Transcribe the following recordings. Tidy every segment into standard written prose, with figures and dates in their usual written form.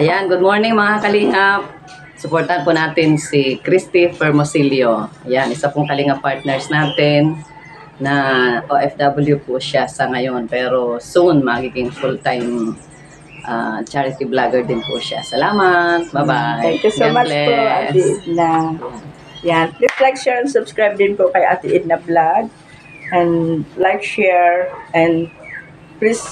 Ayan, good morning mga kalingap. Supportan po natin si Christy Fermosilio. Ayan, isa pong kalingap partners natin na OFW po siya sa ngayon. Pero soon, magiging full-time charity vlogger din po siya. Salamat. Bye-bye. Thank you so God much po, bless. Ate Edna. Yan. Please like, share, and subscribe din po kay Ate Edna Vlog. And like, share, and please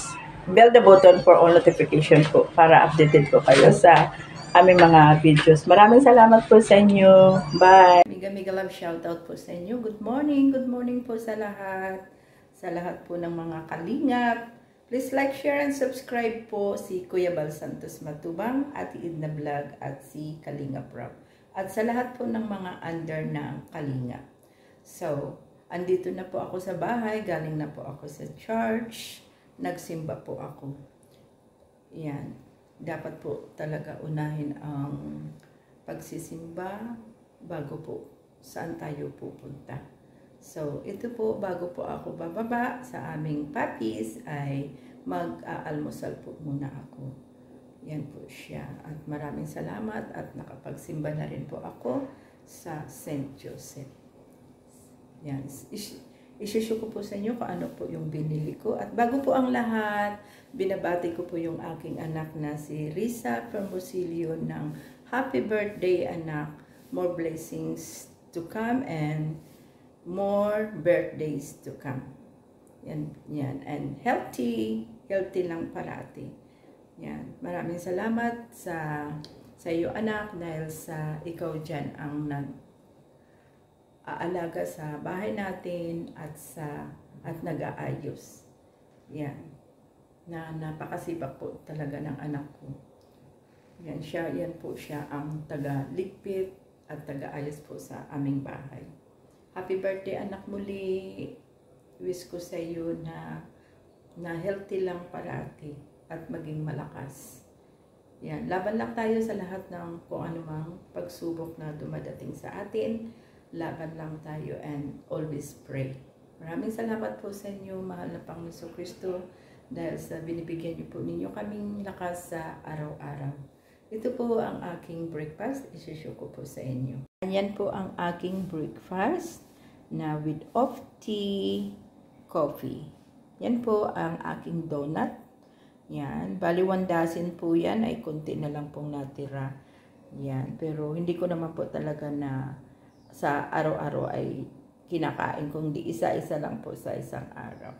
bell the button for all notification po para updated po kayo sa aming mga videos. Maraming salamat po sa inyo. Bye! Mega love shoutout po sa inyo. Good morning po sa lahat. Sa lahat po ng mga kalingap. Please like, share, and subscribe po si Kuya Bal Santos Matubang, Ate Edna Vlog, at si Kalingap Rob. At sa lahat po ng mga under ng Kalingap. So, andito na po ako sa bahay. Galing na po ako sa church. Nagsimba po ako. Yan. Dapat po talaga unahin ang pagsisimba bago po saan tayo pupunta. So, ito po, bago po ako bababa sa aming papis, ay mag-aalmusal po muna ako. Yan po siya. At maraming salamat at nakapagsimba na rin po ako sa St. Joseph. Yan. Isusyo ko po sa inyo kung ano po yung binili ko. At bago po ang lahat, binabati ko po yung aking anak na si Risa Fermosilio ng happy birthday, anak. More blessings to come and more birthdays to come. Yan, yan. And healthy lang parati. Yan. Maraming salamat sa iyo, anak, dahil sa ikaw dyan ang aalaga sa bahay natin at nag-aayos. Yan. Napakasipag po talaga ng anak ko. Yan po siya ang taga-ligpit at taga-ayos po sa aming bahay. Happy birthday, anak, muli. Wish ko sa iyo na healthy lang parati at maging malakas. Yan. Laban lang tayo sa lahat ng kung anumang pagsubok na dumadating sa atin. Laban lang tayo and always pray. Maraming salamat po sa inyo, mahal na Panginoon Kristo, dahil sa binibigyan niyo po ninyo kaming lakas sa araw-araw. Ito po ang aking breakfast, isusyo ko po sa inyo. Yan po ang aking breakfast na with off tea, coffee. Yan po ang aking donut. Yan, bali 1 dozen po yan, ay konti na lang pong natira. Yan, pero hindi ko naman po talaga na sa araw-araw ay kinakain, kung di isa-isa lang po sa isang araw.